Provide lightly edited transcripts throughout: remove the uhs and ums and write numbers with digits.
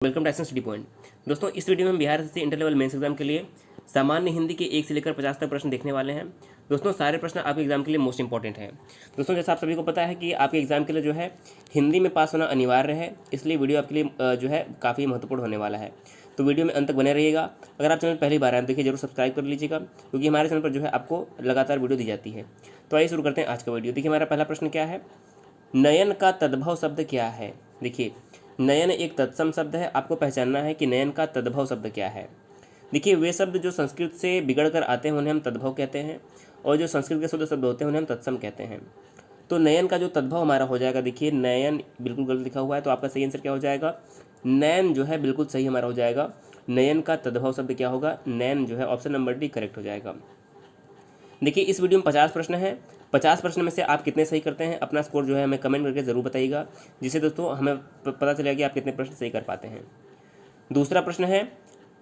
Welcome to study point. दोस्तों, इस video में हम बिहार से इंटर लेवल मेंस एग्जाम के लिए सामान्य हिंदी के 1 से लेकर 50 तक प्रश्न देखने वाले हैं। दोस्तों, सारे प्रश्न आपके एग्जाम के लिए मोस्ट इंपॉर्टेंट हैं। दोस्तों, जैसा आप सभी को पता है कि आपके एग्जाम के लिए जो है हिंदी में पास होना अनिवार्य है, इसलिए वीडियो आपके लिए जो है काफ़ी महत्वपूर्ण होने वाला है। तो वीडियो में अंत तक बने रहिएगा। अगर आप चैनल पहली बार आए देखिए जरूर सब्सक्राइब कर लीजिएगा, क्योंकि हमारे चैनल पर जो है आपको लगातार वीडियो दी जाती है। तो आइए शुरू करते हैं आज का वीडियो। देखिए, हमारा पहला प्रश्न क्या है, नयन का तद्भव शब्द क्या है। देखिए, नयन एक तत्सम शब्द है, आपको पहचानना है कि नयन का तद्भव शब्द क्या है। देखिए, वे शब्द जो संस्कृत से बिगड़ कर आते हैं उन्हें हम तद्भव कहते हैं, और जो संस्कृत के शुद्ध शब्द होते हैं उन्हें हम तत्सम कहते हैं। तो नयन का जो तद्भव हमारा हो जाएगा, देखिए नयन बिल्कुल गलत लिखा हुआ है, तो आपका सही आंसर क्या हो जाएगा, नयन जो है बिल्कुल सही हमारा हो जाएगा। नयन का तद्भव शब्द क्या होगा, नयन जो है ऑप्शन नंबर डी करेक्ट हो जाएगा। देखिए, इस वीडियो में 50 प्रश्न हैं। 50 प्रश्न में से आप कितने सही करते हैं, अपना स्कोर जो है हमें कमेंट करके ज़रूर बताइएगा, जिससे दोस्तों हमें पता चलेगा कि आप कितने प्रश्न सही कर पाते हैं। दूसरा प्रश्न है,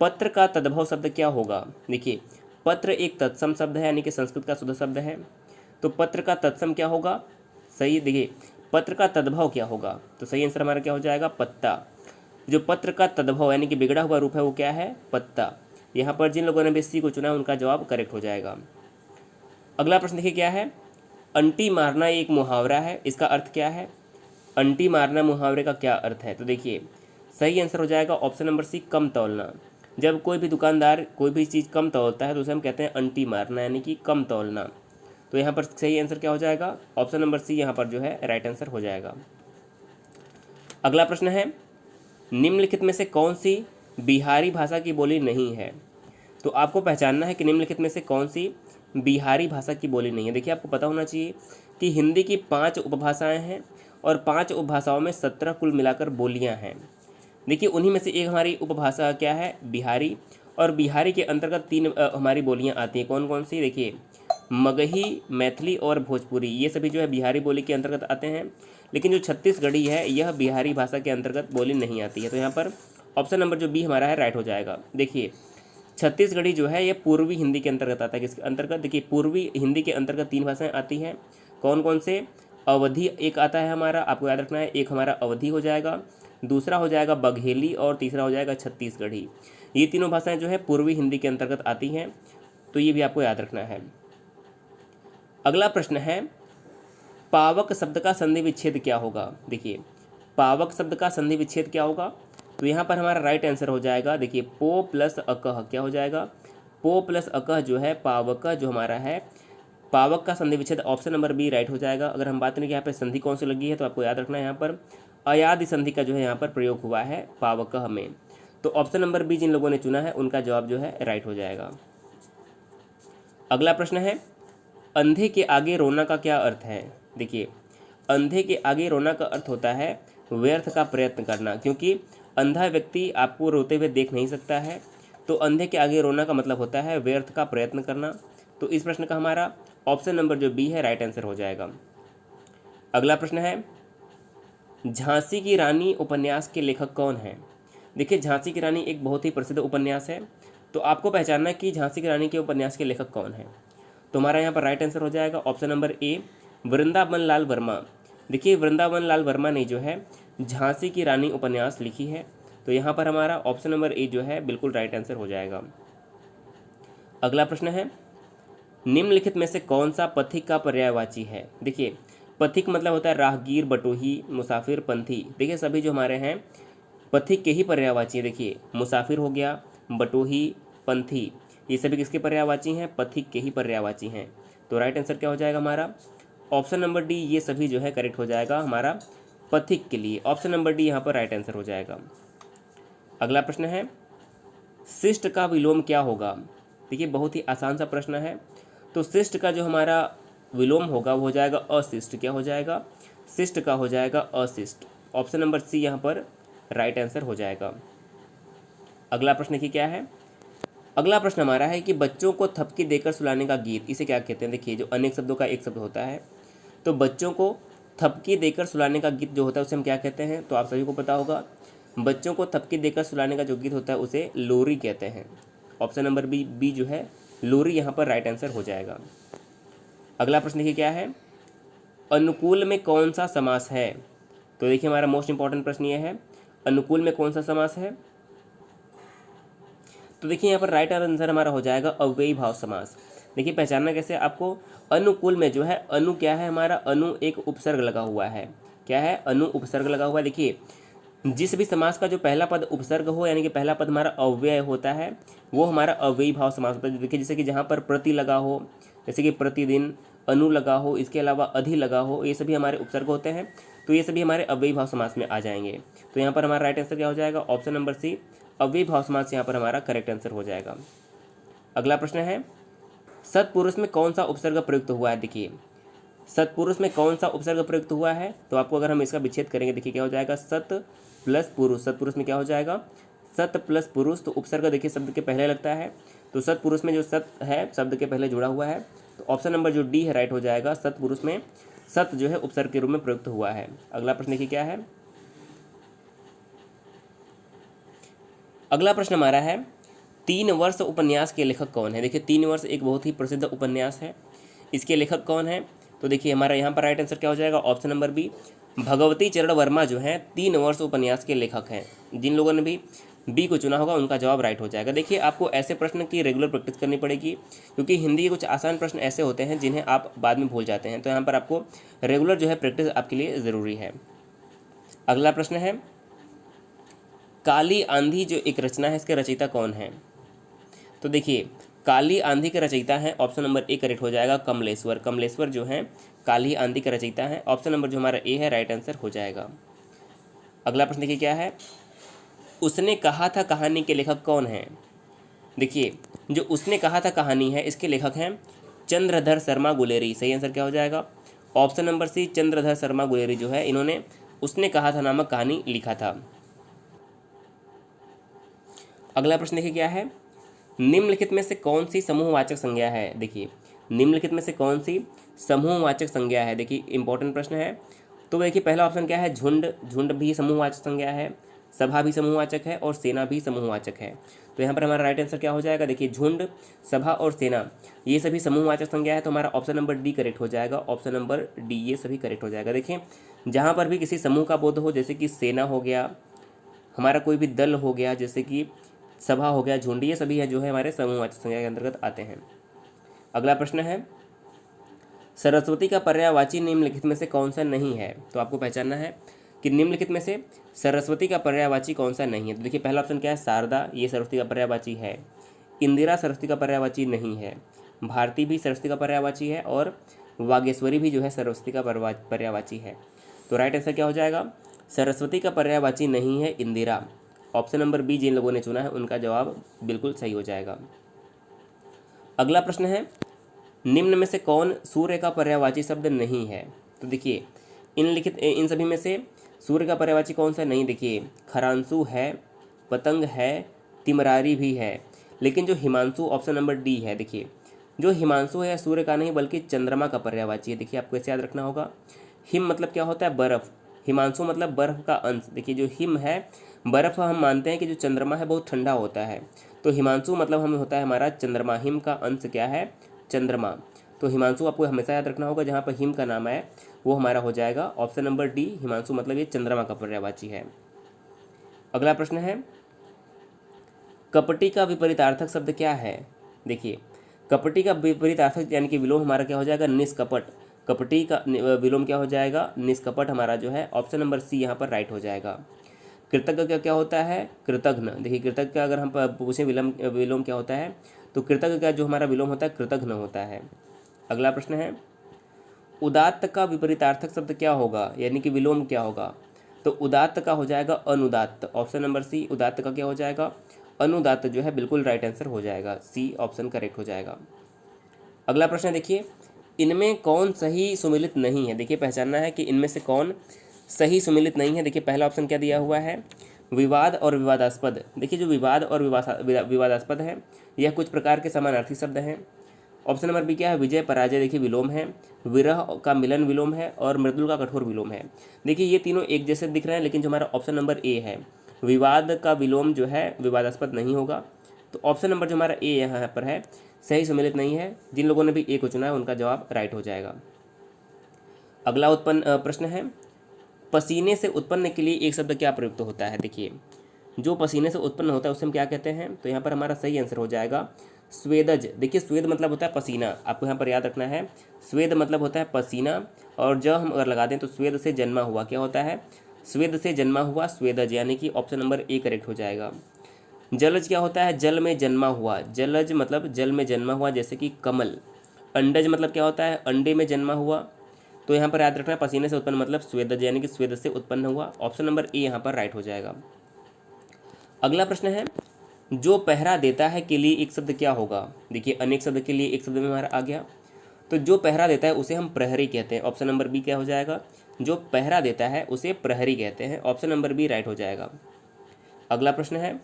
पत्र का तद्भव शब्द क्या होगा। देखिए, पत्र एक तत्सम शब्द है, यानी कि संस्कृत का शुद्ध शब्द है। तो पत्र का तत्सम क्या होगा, सही। देखिए, पत्र का तद्भव क्या होगा, तो सही आंसर हमारा क्या हो जाएगा, पत्ता। जो पत्र का तद्भव यानी कि बिगड़ा हुआ रूप है वो क्या है, पत्ता। यहाँ पर जिन लोगों ने भी सी को चुना उनका जवाब करेक्ट हो जाएगा। अगला प्रश्न देखिए क्या है, अंटी मारना एक मुहावरा है, इसका अर्थ क्या है। अंटी मारना मुहावरे का क्या अर्थ है, तो देखिए सही आंसर हो जाएगा ऑप्शन नंबर सी, कम तौलना। जब कोई भी दुकानदार कोई भी चीज़ कम तौलता है तो उसे हम कहते हैं अंटी मारना, यानी कि कम तौलना। तो यहाँ पर सही आंसर क्या हो जाएगा, ऑप्शन नंबर सी यहाँ पर जो है राइट आंसर हो जाएगा। अगला प्रश्न है, निम्नलिखित में से कौन सी बिहारी भाषा की बोली नहीं है। तो आपको पहचानना है कि निम्नलिखित में से कौन सी बिहारी भाषा की बोली नहीं है। देखिए, आपको पता होना चाहिए कि हिंदी की 5 उपभाषाएं हैं, और 5 उपभाषाओं में 17 कुल मिलाकर बोलियां हैं। देखिए, उन्हीं में से एक हमारी उपभाषा क्या है, बिहारी। और बिहारी के अंतर्गत 3 हमारी बोलियां आती हैं। कौन कौन सी, देखिए मगही, मैथिली और भोजपुरी, ये सभी जो है बिहारी बोली के अंतर्गत आते हैं। लेकिन जो छत्तीसगढ़ी है यह बिहारी भाषा के अंतर्गत बोली नहीं आती है। तो यहाँ पर ऑप्शन नंबर जो बी हमारा है राइट हो जाएगा। देखिए, छत्तीसगढ़ी जो है ये पूर्वी हिंदी के अंतर्गत आता है। किसके अंतर्गत, देखिए पूर्वी हिंदी के अंतर्गत 3 भाषाएं आती हैं। कौन कौन से, अवधी एक आता है हमारा, आपको याद रखना है, एक हमारा अवधी हो जाएगा, दूसरा हो जाएगा बघेली, और तीसरा हो जाएगा छत्तीसगढ़ी। ये तीनों भाषाएं जो है पूर्वी हिंदी के अंतर्गत आती हैं, तो ये भी आपको याद रखना है। अगला प्रश्न है, पावक शब्द का संधि विच्छेद क्या होगा। देखिए, पावक शब्द का संधि विच्छेद क्या होगा, तो यहाँ पर हमारा राइट आंसर हो जाएगा, देखिए पो प्लस अकह, क्या हो जाएगा, पो प्लस अकह जो है पावक जो हमारा है, पावक का संधि विच्छेद ऑप्शन नंबर बी राइट हो जाएगा। अगर हम बात करें कि यहाँ पर संधि कौन सी लगी है, तो आपको याद रखना है यहाँ पर अयादि संधि का जो है यहाँ पर प्रयोग हुआ है पावकह में। तो ऑप्शन नंबर बी जिन लोगों ने चुना है उनका जवाब जो है राइट हो जाएगा। अगला प्रश्न है, अंधे के आगे रोना का क्या अर्थ है। देखिए, अंधे के आगे रोना का अर्थ होता है व्यर्थ का प्रयत्न करना, क्योंकि अंधा व्यक्ति आपको रोते हुए देख नहीं सकता है। तो अंधे के आगे रोना का मतलब होता है व्यर्थ का प्रयत्न करना। तो इस प्रश्न का हमारा ऑप्शन नंबर जो बी है राइट आंसर हो जाएगा। अगला प्रश्न है, झांसी की रानी उपन्यास के लेखक कौन है। देखिए, झांसी की रानी एक बहुत ही प्रसिद्ध उपन्यास है, तो आपको पहचानना है कि झांसी की रानी के उपन्यास के लेखक कौन है। तो हमारा यहाँ पर राइट आंसर हो जाएगा option number A, Vrindavan Lal Verma. देखिए, वृंदावन लाल वर्मा ने जो है झांसी की रानी उपन्यास लिखी है। तो यहाँ पर हमारा ऑप्शन नंबर ए जो है बिल्कुल राइट आंसर हो जाएगा। अगला प्रश्न है, निम्नलिखित में से कौन सा पथिक का पर्यायवाची है। देखिए, पथिक मतलब होता है राहगीर, बटोही, मुसाफिर, पंथी। देखिए, सभी जो हमारे हैं पथिक के ही पर्यायवाची है। देखिए, मुसाफिर हो गया, बटोही, पंथी, ये सभी किसके पर्यायवाची हैं, पथिक के ही पर्यायवाची हैं। तो राइट आंसर क्या हो जाएगा हमारा ऑप्शन नंबर डी, ये सभी जो है करेक्ट हो जाएगा हमारा पथिक के लिए। ऑप्शन नंबर डी यहाँ पर राइट आंसर हो जाएगा। अगला प्रश्न है, शिष्ट का विलोम क्या होगा। देखिए, बहुत ही आसान सा प्रश्न है। तो शिष्ट का जो हमारा विलोम होगा वो हो जाएगा अशिष्ट। क्या हो जाएगा, शिष्ट का हो जाएगा अशिष्ट। ऑप्शन नंबर सी यहाँ पर राइट आंसर हो जाएगा। अगला प्रश्न देखिए क्या है, अगला प्रश्न हमारा है कि बच्चों को थपकी देकर सुलाने का गीत, इसे क्या कहते हैं। देखिए, जो अनेक शब्दों का एक शब्द होता है, तो बच्चों को थपकी देकर सुलाने का गीत जो होता है उसे हम क्या कहते हैं, तो आप सभी को पता होगा, बच्चों को थपकी देकर सुलाने का जो गीत होता है उसे लोरी कहते हैं। ऑप्शन नंबर बी जो है लोरी यहाँ पर राइट आंसर हो जाएगा। अगला प्रश्न देखिए क्या है, अनुकूल में कौन सा समास है। तो देखिए, हमारा मोस्ट इंपॉर्टेंट प्रश्न ये है, अनुकूल में कौन सा समास है? तो देखिए यहाँ पर राइट आंसर हमारा हो जाएगा अव्ययी भाव समास। देखिए पहचानना कैसे आपको, अनुकूल में जो है अनु क्या है हमारा, अनु एक उपसर्ग लगा हुआ है। क्या है? अनु उपसर्ग लगा हुआ है। देखिए जिस भी समास का जो पहला पद उपसर्ग हो यानी कि पहला पद हमारा अव्यय होता है वो हमारा अव्ययी भाव समास होता है। देखिए जैसे कि जहाँ पर प्रति लगा हो, जैसे कि प्रतिदिन, अनु लगा हो, इसके अलावा अधि लगा हो, ये सभी हमारे उपसर्ग होते हैं, तो ये सभी हमारे अव्ययी भाव समास में आ जाएंगे। तो यहाँ पर हमारा राइट आंसर क्या हो जाएगा? ऑप्शन नंबर सी, अव्ययी भाव समास यहाँ पर हमारा करेक्ट आंसर हो जाएगा। अगला प्रश्न है, सत्पुरुष में कौन सा उपसर्ग प्रयुक्त हुआ है? देखिए सत्पुरुष में कौन सा उपसर्ग प्रयुक्त हुआ है, तो आपको अगर हम इसका विच्छेद करेंगे, देखिए क्या हो जाएगा, सत प्लस पुरुष। सत्पुरुष में क्या हो जाएगा? सत प्लस पुरुष। तो उपसर्ग देखिए शब्द के पहले लगता है, तो सत्पुरुष में जो सत है शब्द के पहले जुड़ा हुआ है, तो ऑप्शन नंबर जो डी है राइट हो जाएगा। सत्पुरुष में सत जो है उपसर्ग के रूप में प्रयुक्त हुआ है। अगला प्रश्न देखिए क्या है, अगला प्रश्न हमारा है, 3 वर्ष उपन्यास के लेखक कौन है? देखिए 3 वर्ष एक बहुत ही प्रसिद्ध उपन्यास है, इसके लेखक कौन है? तो देखिए हमारा यहाँ पर राइट आंसर क्या हो जाएगा? ऑप्शन नंबर बी, भगवती चरण वर्मा जो है 3 वर्ष उपन्यास के लेखक हैं। जिन लोगों ने भी बी को चुना होगा उनका जवाब राइट हो जाएगा। देखिए आपको ऐसे प्रश्न की रेगुलर प्रैक्टिस करनी पड़ेगी, क्योंकि हिंदी के कुछ आसान प्रश्न ऐसे होते हैं जिन्हें आप बाद में भूल जाते हैं, तो यहाँ पर आपको रेगुलर जो है प्रैक्टिस आपके लिए ज़रूरी है। अगला प्रश्न है, काली आंधी जो एक रचना है इसके रचयिता कौन है? तो देखिए काली आंधी के रचयिता हैं, ऑप्शन नंबर ए करेक्ट हो जाएगा, कमलेश्वर। कमलेश्वर जो है काली आंधी के रचयिता हैं, ऑप्शन नंबर जो हमारा ए है राइट आंसर हो जाएगा। अगला प्रश्न देखिए क्या है, उसने कहा था कहानी के लेखक कौन है? देखिए जो उसने कहा था कहानी है इसके लेखक हैं चंद्रधर शर्मा गुलेरी। सही आंसर क्या हो जाएगा? Option number C, Chandradhar Sharma Guleri जो है इन्होंने उसने कहा था नामक कहानी लिखा था। अगला प्रश्न देखिए क्या है, निम्नलिखित में से कौन सी समूहवाचक संज्ञा है? देखिए निम्नलिखित में से कौन सी समूहवाचक संज्ञा है? देखिए इंपॉर्टेंट प्रश्न है। तो देखिए पहला ऑप्शन क्या है, झुंड। झुंड भी समूहवाचक संज्ञा है, सभा भी समूहवाचक है और सेना भी समूहवाचक है। तो यहाँ पर हमारा राइट आंसर क्या हो जाएगा? देखिए झुंड, सभा और सेना ये सभी समूहवाचक संज्ञा है, तो हमारा ऑप्शन नंबर डी करेक्ट हो जाएगा। ऑप्शन नंबर डी ये सभी करेक्ट हो जाएगा। देखिए जहाँ पर भी किसी समूह का बोध हो, जैसे कि सेना हो गया, हमारा कोई भी दल हो गया, जैसे कि सभा हो गया, झुंड, ये सभी है जो है हमारे समूहवाचक संज्ञा के अंतर्गत आते हैं। अगला प्रश्न है, सरस्वती का पर्यायवाची निम्नलिखित में से कौन सा नहीं है? तो आपको पहचानना है कि निम्नलिखित में से सरस्वती का पर्यायवाची कौन सा नहीं है। तो देखिए पहला ऑप्शन क्या है, शारदा, ये सरस्वती का पर्यायवाची है। इंदिरा सरस्वती का पर्यायवाची नहीं है। भारती भी सरस्वती का पर्यायवाची है और वागेश्वरी भी जो है सरस्वती का पर्यायवाची है। तो राइट आंसर क्या हो जाएगा? सरस्वती का पर्यायवाची नहीं है इंदिरा। ऑप्शन नंबर बी जिन लोगों ने चुना है उनका जवाब बिल्कुल सही हो जाएगा। अगला प्रश्न है, निम्न में से कौन सूर्य का पर्यायवाची शब्द नहीं है? तो देखिए इन सभी में से सूर्य का पर्यायवाची कौन सा नहीं? देखिए खरांसु है, पतंग है, तिमरारी भी है, लेकिन जो हिमांशु ऑप्शन नंबर डी है, देखिए जो हिमांशु है सूर्य का नहीं बल्कि चंद्रमा का पर्यायवाची है। देखिए आपको ऐसे याद रखना होगा, हिम मतलब क्या होता है, बर्फ, हिमांशु मतलब बर्फ का अंश। देखिए जो हिम है, बर्फ हम मानते हैं कि जो चंद्रमा है बहुत ठंडा होता है, तो हिमांशु मतलब हम होता है हमारा चंद्रमा, हिम का अंश क्या है, चंद्रमा। तो हिमांशु आपको हमेशा याद रखना होगा, जहाँ पर हिम का नाम है वो हमारा हो जाएगा ऑप्शन नंबर डी, हिमांशु मतलब ये चंद्रमा का पर्यायवाची है। अगला प्रश्न है, कपटी का विपरीतार्थक शब्द क्या है? देखिए कपटी का विपरीतार्थक यानी कि विलोम हमारा क्या हो जाएगा, निष्कपट। कपटी का विलोम क्या हो जाएगा, निष्कपट हमारा जो है ऑप्शन नंबर सी यहाँ पर राइट हो जाएगा। कृतज्ञ का क्या होता है, कृतघ्न। देखिए कृतज्ञ का अगर हम पूछें विलोम क्या होता है, तो कृतज्ञ का जो हमारा विलोम होता है कृतघ्न होता है। अगला प्रश्न है, उदात्त का विपरीतार्थक शब्द क्या होगा, यानी कि विलोम क्या होगा? तो उदात्त का हो जाएगा अनुदात्त। ऑप्शन नंबर सी, उदात्त का क्या हो जाएगा, अनुदात्त जो है बिल्कुल राइट आंसर हो जाएगा, सी ऑप्शन करेक्ट हो जाएगा। अगला प्रश्न देखिए, इनमें कौन सही सुमिलित नहीं है? देखिए पहचानना है कि इनमें से कौन सही सुमिलित नहीं है। देखिए पहला ऑप्शन क्या दिया हुआ है, विवाद और विवादास्पद। देखिए जो विवाद और विवादास्पद है यह कुछ प्रकार के समानार्थी शब्द हैं। ऑप्शन नंबर बी क्या है, विजय पराजय देखिए विलोम है, विरह का मिलन विलोम है और मृदुल का कठोर विलोम है। देखिए ये तीनों एक जैसे दिख रहे हैं, लेकिन जो हमारा ऑप्शन नंबर ए है, विवाद का विलोम जो है विवादास्पद नहीं होगा। तो ऑप्शन नंबर जो हमारा ए यहाँ पर है सही सम्मिलित नहीं है। जिन लोगों ने भी ए को चुना है उनका जवाब राइट हो जाएगा। अगला उत्पन्न प्रश्न है, पसीने से उत्पन्न के लिए एक शब्द क्या प्रयुक्त होता है? देखिए, जो पसीने से उत्पन्न होता है उसे हम क्या कहते हैं? तो यहाँ पर हमारा सही आंसर हो जाएगा स्वेदज। देखिए, स्वेद मतलब होता है पसीना, आपको यहाँ पर याद रखना है। स्वेद मतलब होता है पसीना, और जब हम अगर लगा दें तो स्वेद से जन्मा हुआ क्या होता है? स्वेद से जन्मा हुआ स्वेदज, यानी कि ऑप्शन नंबर ए करेक्ट हो जाएगा। जलज क्या होता है? जल में जन्मा हुआ। जलज मतलब जल में जन्मा हुआ, जैसे कि कमल। अंडज मतलब क्या होता है? अंडे में जन्मा हुआ। तो यहाँ पर याद रखना है पसीने से उत्पन्न मतलब स्वेदज, यानी कि स्वेद से उत्पन्न हुआ। ऑप्शन नंबर ए यहाँ पर राइट हो जाएगा। अगला प्रश्न है, जो पहरा देता है के लिए एक शब्द क्या होगा? देखिए, अनेक शब्द के लिए एक शब्द में हमारा आ गया, तो जो पहरा देता है उसे हम प्रहरी कहते हैं। ऑप्शन नंबर बी क्या हो जाएगा? जो पहरा देता है उसे प्रहरी कहते हैं। ऑप्शन नंबर बी राइट हो जाएगा। अगला प्रश्न है,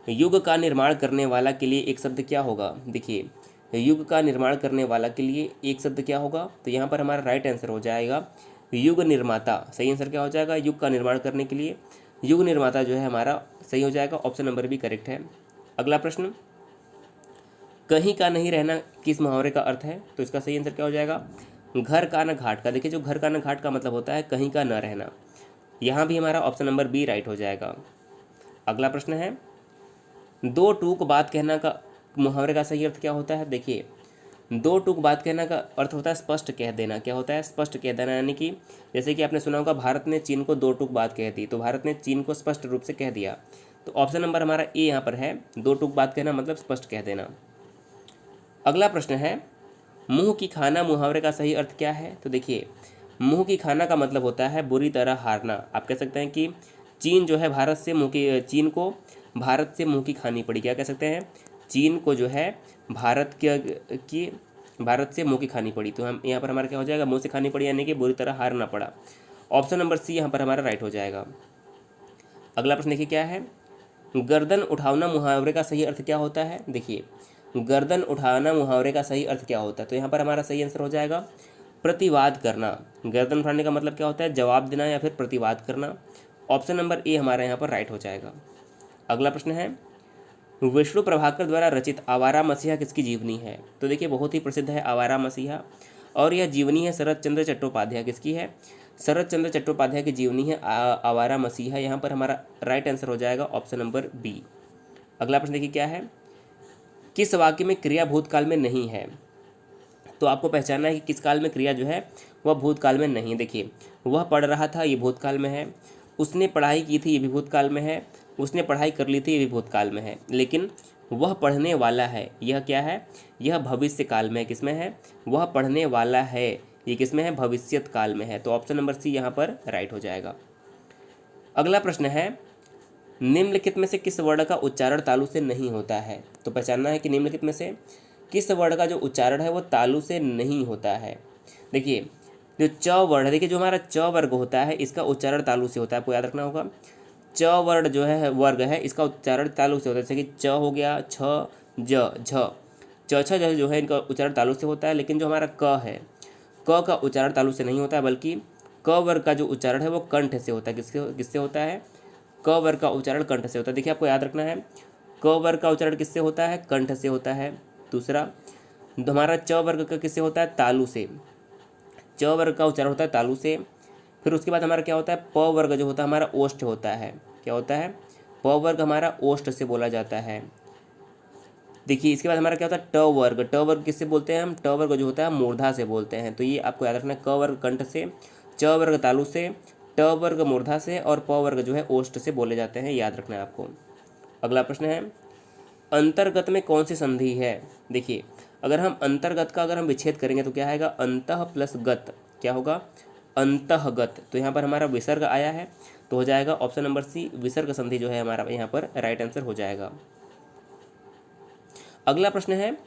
युग का निर्माण करने वाला के लिए एक शब्द क्या होगा? देखिए, युग का निर्माण करने वाला के लिए एक शब्द क्या होगा? तो यहाँ पर हमारा राइट आंसर हो जाएगा युग निर्माता। सही आंसर क्या हो जाएगा? युग का निर्माण करने के लिए युग निर्माता जो है हमारा सही हो जाएगा। ऑप्शन नंबर भी करेक्ट है। अगला प्रश्न, कहीं का नहीं रहना किस मुहावरे का अर्थ है? तो इसका सही आंसर क्या हो जाएगा? घर का न घाट का। देखिए, जो घर का न घाट का मतलब होता है कहीं का न रहना। यहाँ भी हमारा ऑप्शन नंबर बी राइट हो जाएगा। अगला प्रश्न है, दो टूक बात कहना का मुहावरे का सही अर्थ क्या होता है? देखिए, दो टूक बात कहना का अर्थ होता है स्पष्ट कह देना। क्या होता है? स्पष्ट कह देना, यानी कि जैसे कि आपने सुना होगा भारत ने चीन को दो टूक बात कह दी, तो भारत ने चीन को स्पष्ट रूप से कह दिया। तो ऑप्शन नंबर हमारा ए यहाँ पर है, दो टूक बात कहना मतलब स्पष्ट कह देना। अगला प्रश्न है, मुंह की खाना मुहावरे का सही अर्थ क्या है? तो देखिए, मुंह की खाना का मतलब होता है बुरी तरह हारना। आप कह सकते हैं कि चीन जो है भारत से चीन को भारत से मुंह की खानी पड़ी। क्या कह सकते हैं? चीन को जो है भारत से मुंह की खानी पड़ी। तो हम यहाँ पर हमारा क्या हो जाएगा? मुंह से खानी पड़ी, यानी कि बुरी तरह हारना पड़ा। ऑप्शन नंबर सी यहाँ पर हमारा राइट हो जाएगा। अगला प्रश्न देखिए क्या है, गर्दन उठाना मुहावरे का सही अर्थ क्या होता है? देखिए, गर्दन उठाना मुहावरे का सही अर्थ क्या होता है? तो यहाँ पर हमारा सही आंसर हो जाएगा प्रतिवाद करना। गर्दन उठाने का मतलब क्या होता है? जवाब देना या फिर प्रतिवाद करना। ऑप्शन नंबर ए हमारा यहाँ पर राइट हो जाएगा। अगला प्रश्न है, विष्णु प्रभाकर द्वारा रचित आवारा मसीहा किसकी जीवनी है? तो देखिए, बहुत ही प्रसिद्ध है आवारा मसीहा, और यह जीवनी है शरद चंद्र चट्टोपाध्याय। किसकी है? शरद चंद्र चट्टोपाध्याय की जीवनी है आवारा मसीहा। यहाँ पर हमारा राइट आंसर हो जाएगा ऑप्शन नंबर बी। अगला प्रश्न देखिए क्या है, किस वाक्य में क्रिया भूतकाल में नहीं है? तो आपको पहचानना है कि किस काल में क्रिया जो है वह भूतकाल में नहीं है। देखिए, वह पढ़ रहा था, ये भूतकाल में है। उसने पढ़ाई की थी, ये भी भूतकाल में है। उसने पढ़ाई कर ली थी, ये भी भूतकाल में है। लेकिन वह पढ़ने वाला है, यह क्या है? यह भविष्य काल में है। किस में है? वह पढ़ने वाला है, ये किस में है? भविष्यत काल में है। तो ऑप्शन नंबर सी यहाँ पर राइट हो जाएगा। अगला प्रश्न है, निम्नलिखित में से किस वर्ण का उच्चारण तालु से नहीं होता है? तो पहचानना है कि निम्नलिखित में से किस वर्ण का जो उच्चारण है वो तालु से नहीं होता है। देखिए, जो च वर्ण है, देखिए जो हमारा च वर्ग होता है इसका उच्चारण तालु से होता है, आपको याद रखना होगा। च वर्ण जो है वर्ग है इसका उच्चारण तालु से होता है, जैसे कि च हो गया, छ, ज, झ, च, छ जो है इनका उच्चारण तालु से होता है। लेकिन जो हमारा क है, क का उच्चारण तालु से नहीं होता है, बल्कि क वर्ग का जो उच्चारण है वो कंठ से होता है। किससे होता है? क वर्ग का उच्चारण कंठ से होता है। देखिए, आपको याद रखना है, क वर्ग का उच्चारण किससे होता है? कंठ से होता है। दूसरा, हमारा च वर्ग का किससे होता है? तालु से। च वर्ग का उच्चारण होता है तालु से। फिर उसके बाद हमारा क्या होता है? प वर्ग जो होता है हमारा ओष्ठ होता है। क्या होता है? प वर्ग हमारा ओष्ठ से बोला जाता है। देखिए, इसके बाद हमारा क्या होता है? ट वर्ग। ट वर्ग किससे बोलते हैं हम? ट वर्ग जो होता है मूर्धा से बोलते हैं। तो ये आपको याद रखना है, क वर्ग कंठ से, च वर्ग तालु से, ट वर्ग मूर्धा से, और प वर्ग जो है ओष्ठ से बोले जाते हैं। याद रखना है आपको। अगला प्रश्न है, अंतर्गत में कौन सी संधि है? देखिए, अगर हम अंतर्गत का अगर हम विच्छेद करेंगे तो क्या आएगा? अंतः प्लस गत। क्या होगा? अंतःगत। तो यहाँ पर हमारा विसर्ग आया है, तो हो जाएगा ऑप्शन नंबर सी, विसर्ग संधि जो है हमारा यहाँ पर राइट आंसर हो जाएगा। अगला प्रश्न है,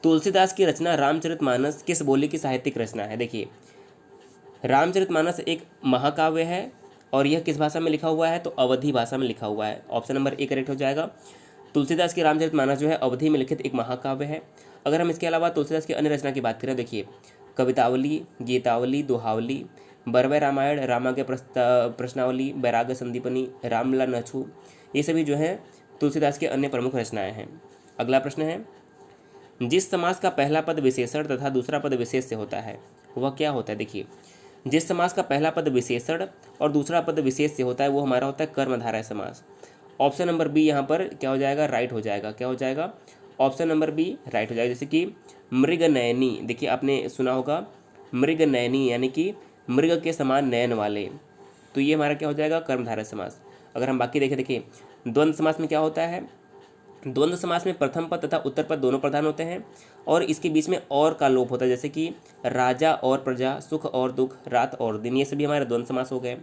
तुलसीदास की रचना रामचरितमानस किस बोली की साहित्यिक रचना है? देखिए, रामचरितमानस एक महाकाव्य है, और यह किस भाषा में लिखा हुआ है? तो अवधी भाषा में लिखा हुआ है। ऑप्शन नंबर ए करेक्ट हो जाएगा। तुलसीदास की रामचरितमानस जो है अवधी में लिखित एक महाकाव्य है। अगर हम इसके अलावा तुलसीदास की अन्य रचना की बात करें, देखिए, कवितावली, गीतावली, दोहावली, बरवै रामायण, रामा के प्रश्नावली, बैराग संदीपनी, रामला नछू, ये सभी जो है तुलसीदास की अन्य प्रमुख रचनाएं हैं। अगला प्रश्न है, जिस समास का पहला पद विशेषण तथा दूसरा पद विशेष से होता है वह क्या होता है? देखिए, जिस समास का पहला पद विशेषण और दूसरा पद विशेष से होता है वो हमारा होता है कर्मधारय समास। ऑप्शन नंबर बी यहाँ पर क्या हो जाएगा, राइट हो जाएगा। क्या हो जाएगा, ऑप्शन नंबर बी राइट हो जाएगा। जैसे कि मृगनयनी, देखिए आपने सुना होगा मृगनयनी यानी कि मृग के समान नयन वाले, तो ये हमारा क्या हो जाएगा, कर्मधारय समास। अगर हम बाकी देखें, देखिए द्वंद्व समास में क्या होता है, द्वंद्व समास में प्रथम पद तथा उत्तर पद दोनों प्रधान होते हैं और इसके बीच में और का लोप होता है, जैसे कि राजा और प्रजा, सुख और दुख, रात और दिन, ये सभी हमारे द्वंद्व समास हो गए।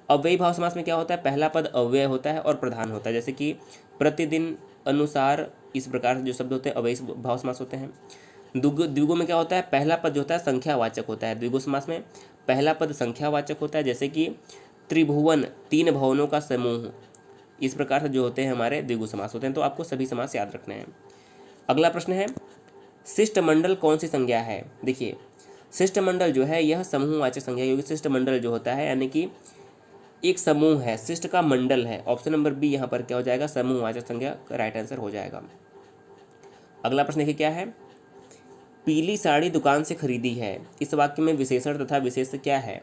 अव्ययी भाव समास में क्या होता है, पहला पद अव्यय होता है और प्रधान होता है, जैसे कि प्रतिदिन, अनुसार, इस प्रकार से जो शब्द होते हैं अव्ययी भाव समास होते हैं। द्विगु में क्या होता है, पहला पद जो होता है संख्यावाचक होता है। द्विगु समास में पहला पद संख्यावाचक होता है, जैसे कि त्रिभुवन, तीन भवनों का समूह, इस प्रकार से जो होते हैं हमारे द्विगु समास होते हैं। तो आपको सभी समास याद रखने हैं। अगला प्रश्न है, शिष्टमंडल कौन सी संज्ञा है। देखिए शिष्टमंडल जो है यह समूहवाचक संज्ञा, क्योंकि शिष्टमंडल जो होता है यानी कि एक समूह है, शिष्ट का मंडल है। ऑप्शन नंबर बी यहाँ पर क्या हो जाएगा, समूहवाचक संज्ञा का राइट आंसर हो जाएगा। अगला प्रश्न देखिए क्या है, पीली साड़ी दुकान से खरीदी है, इस वाक्य में विशेषण तथा विशेष क्या है।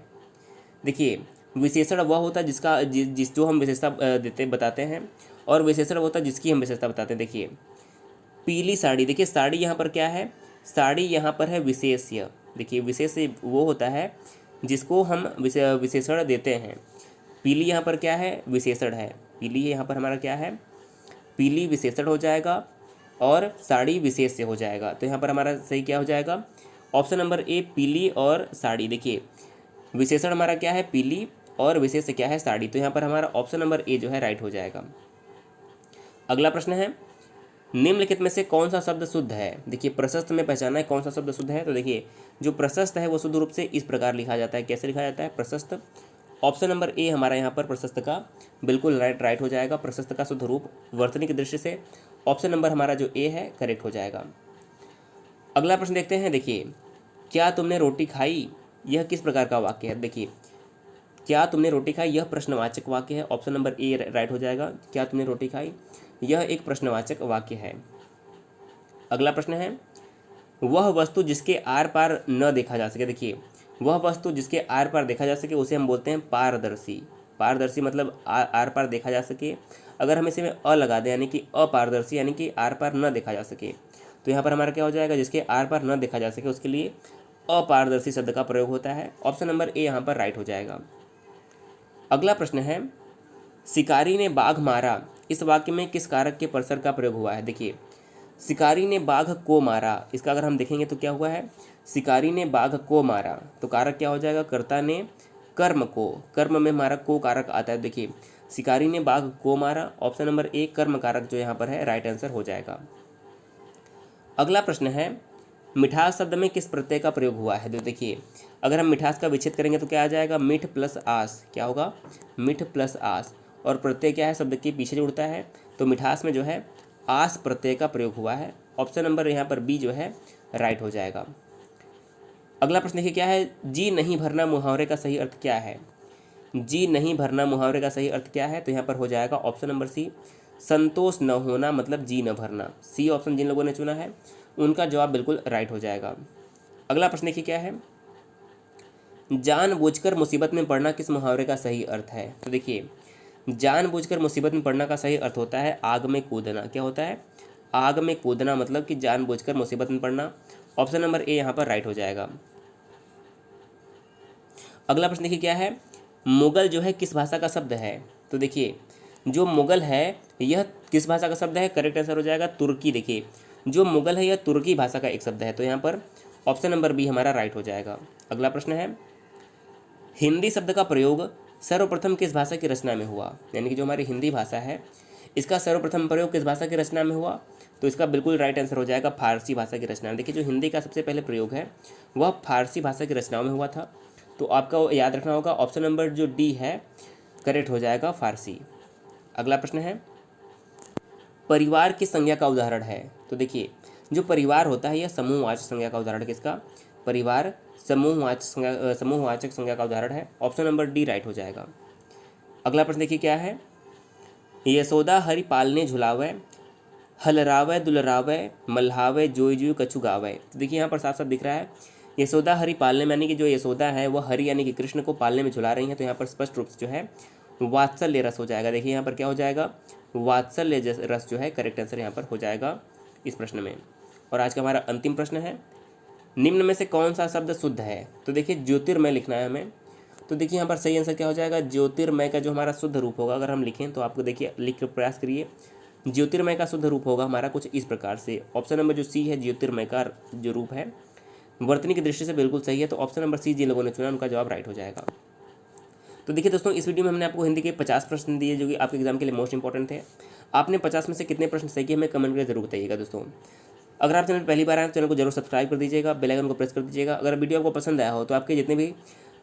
देखिए विशेषण वह होता है जिसका जिस जो हम विशेषता बताते हैं, और विशेषण वो होता है जिसकी हम विशेषता बताते हैं। देखिए पीली साड़ी, देखिए साड़ी यहाँ पर क्या है, साड़ी यहाँ पर है विशेष्य। देखिए विशेष वो होता है जिसको हम विशेषण देते हैं। पीली यहाँ पर क्या है, विशेषण है। पीली यहाँ पर हमारा क्या है, पीली विशेषण हो जाएगा और साड़ी विशेष्य हो जाएगा। तो यहाँ पर हमारा सही क्या हो जाएगा, ऑप्शन नंबर ए पीली और साड़ी। देखिए विशेषण हमारा क्या है, पीली, और विशेष क्या है, साड़ी। तो यहाँ पर हमारा ऑप्शन नंबर ए जो है राइट हो जाएगा। अगला प्रश्न है, निम्नलिखित में से कौन सा शब्द शुद्ध है। देखिए प्रशस्त में पहचाना है कौन सा शब्द शुद्ध है। तो देखिए जो प्रशस्त है वो शुद्ध रूप से इस प्रकार लिखा जाता है। कैसे लिखा जाता है, प्रशस्त। ऑप्शन नंबर ए हमारा यहाँ पर प्रशस्त का बिल्कुल राइट हो जाएगा। प्रशस्त का शुद्ध रूप वर्तनी की दृष्टि से ऑप्शन नंबर हमारा जो ए है करेक्ट हो जाएगा। अगला प्रश्न देखते हैं। देखिए क्या तुमने रोटी खाई, यह किस प्रकार का वाक्य है। देखिए क्या तुमने रोटी खाई यह प्रश्नवाचक वाक्य है। ऑप्शन नंबर ए राइट हो जाएगा। क्या तुमने रोटी खाई यह एक प्रश्नवाचक वाक्य है। अगला प्रश्न है, वह वस्तु जिसके आर पार न देखा जा सके। देखिए वह वस्तु जिसके आर पार देखा जा सके उसे हम बोलते हैं पारदर्शी। पारदर्शी मतलब आर पार देखा जा सके। अगर हम इसे में अ लगा दें यानी कि अपारदर्शी यानी कि आर पार न देखा जा सके, तो यहाँ पर हमारा क्या हो जाएगा, जिसके आर पार न देखा जा सके उसके लिए अपारदर्शी शब्द का प्रयोग होता है। ऑप्शन नंबर ए यहाँ पर राइट हो जाएगा। अगला प्रश्न है, शिकारी ने बाघ मारा, इस वाक्य में किस कारक के परसर का प्रयोग हुआ है। देखिए शिकारी ने बाघ को मारा, इसका अगर हम देखेंगे तो क्या हुआ है, शिकारी ने बाघ को मारा, तो कारक क्या हो जाएगा, कर्ता ने कर्म को, कर्म में हमारा को कारक आता है। देखिए शिकारी ने बाघ को मारा, ऑप्शन नंबर ए कर्म कारक जो यहाँ पर है राइट आंसर हो जाएगा। अगला प्रश्न है, मिठास शब्द में किस प्रत्यय का प्रयोग हुआ है। तो देखिए अगर हम मिठास का विच्छेद करेंगे तो क्या आ जाएगा, मिठ प्लस आस। क्या होगा, मिठ प्लस आस, और प्रत्यय क्या है, शब्द के पीछे जुड़ता है, तो मिठास में जो है आस प्रत्यय का प्रयोग हुआ है। ऑप्शन नंबर यहाँ पर बी जो है राइट हो जाएगा। अगला प्रश्न देखिए क्या है, जी नहीं भरना मुहावरे का सही अर्थ क्या है। जी नहीं भरना मुहावरे का सही अर्थ क्या है, तो यहाँ पर हो जाएगा ऑप्शन नंबर सी, संतोष न होना मतलब जी न भरना। सी ऑप्शन जिन लोगों ने चुना है उनका जवाब बिल्कुल राइट हो जाएगा। अगला प्रश्न देखिए क्या है, जानबूझकर मुसीबत में पड़ना किस मुहावरे का सही अर्थ है। तो देखिए जानबूझकर मुसीबत में पड़ना का सही अर्थ होता है आग में कूदना। क्या होता है, आग में कूदना, मतलब कि जानबूझकर मुसीबत में पड़ना। ऑप्शन नंबर ए यहाँ पर राइट हो जाएगा। अगला प्रश्न देखिए क्या है, मुगल जो है किस भाषा का शब्द है। तो देखिए जो मुगल है यह किस भाषा का शब्द है, करेक्ट आंसर हो जाएगा तुर्की। देखिए जो मुगल है यह तुर्की भाषा का एक शब्द है, तो यहाँ पर ऑप्शन नंबर बी हमारा राइट हो जाएगा। अगला प्रश्न है, हिंदी शब्द का प्रयोग सर्वप्रथम किस भाषा की रचना में हुआ। यानी कि जो हमारी हिंदी भाषा है इसका सर्वप्रथम प्रयोग किस भाषा की रचना में हुआ, तो इसका बिल्कुल राइट आंसर हो जाएगा फारसी भाषा की रचना में। देखिए जो हिंदी का सबसे पहले प्रयोग है वह फारसी भाषा की रचनाओं में हुआ था, तो आपका याद रखना होगा ऑप्शन नंबर जो डी है करेक्ट हो जाएगा, फारसी। अगला प्रश्न है, परिवार की संज्ञा का उदाहरण है। तो देखिए जो परिवार होता है यह समूहवाचक संज्ञा का उदाहरण किसका, परिवार समूहवाचक संज्ञा का उदाहरण है। ऑप्शन नंबर डी राइट हो जाएगा। अगला प्रश्न देखिए क्या है, यशोदा हरि पालने झुलावे, हलरावे दुलरावे, मल्हावे जोई जोई कछु गावे। तो देखिए यहाँ पर साफ साफ दिख रहा है यशोदा हरि पालने में, यानी कि जो यशोदा है वो हरि यानी कि कृष्ण को पालने में झुला रही हैं, तो यहाँ पर स्पष्ट रूप से जो है वात्सल्य रस हो जाएगा। देखिए यहाँ पर क्या हो जाएगा, वात्सल्य रस जो है करेक्ट आंसर यहाँ पर हो जाएगा इस प्रश्न में। और आज का हमारा अंतिम प्रश्न है, निम्न में से कौन सा शब्द शुद्ध है? तो देखिए ज्योतिर्मय लिखना है हमें। तो देखिए यहाँ पर सही आंसर क्या हो जाएगा, ज्योतिर्मय का जो हमारा शुद्ध रूप होगा, अगर हम लिखें तो आपको देखिए लिख कर प्रयास करिए। ज्योतिर्मय का शुद्ध रूप होगा हमारा कुछ इस प्रकार से। ऑप्शन नंबर जो सी है, ज्योतिर्मय का जो रूप है वर्तनी की दृष्टि से बिल्कुल सही है, तो ऑप्शन नंबर सी जिन लोगों ने चुना उनका जवाब राइट हो जाएगा। तो देखिए दोस्तों, इस वीडियो में हमने आपको हिंदी के 50 प्रश्न दिए जो कि आपके एग्जाम के लिए मोस्ट इंपॉर्टेंट थे। आपने 50 में से कितने प्रश्न सही किए हमें कमेंट करके जरूर बताइएगा दोस्तों। अगर आप चैनल पहली बार आए तो चैनल को जरूर सब्सक्राइब कर दीजिएगा, बेल आइकन को प्रेस कर दीजिएगा। अगर वीडियो आपको पसंद आया हो तो आपके जितने भी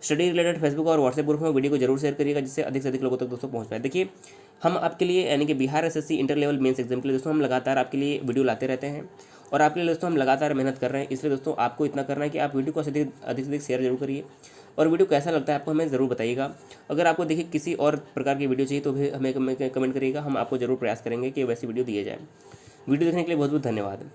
स्टडी रिलेटेड फेसबुक और व्हाट्सएप ग्रुप में वीडियो को जरूर शेयर करिएगा, जिससे अधिक से अधिक लोगों तक दोस्तों पहुंच पाए। देखिए हम आपके लिए यानी कि Bihar SSC inter level mains exam के लिए दोस्तों हम लगातार आपके लिए वीडियो लाते रहते हैं और आपके लिए दोस्तों हम लगातार मेहनत कर रहे हैं। इसलिए दोस्तों आपको इतना करना है कि आप वीडियो को अधिक से अधिक शेयर जरूर करिए और वीडियो कैसा लगता है आपको हमें ज़रूर बताइएगा। अगर आपको देखिए किसी और प्रकार की वीडियो चाहिए तो भी हमें कमेंट करिएगा, हम आपको जरूर प्रयास करेंगे कि वैसी वीडियो दिए जाए। वीडियो देखने के लिए बहुत बहुत धन्यवाद।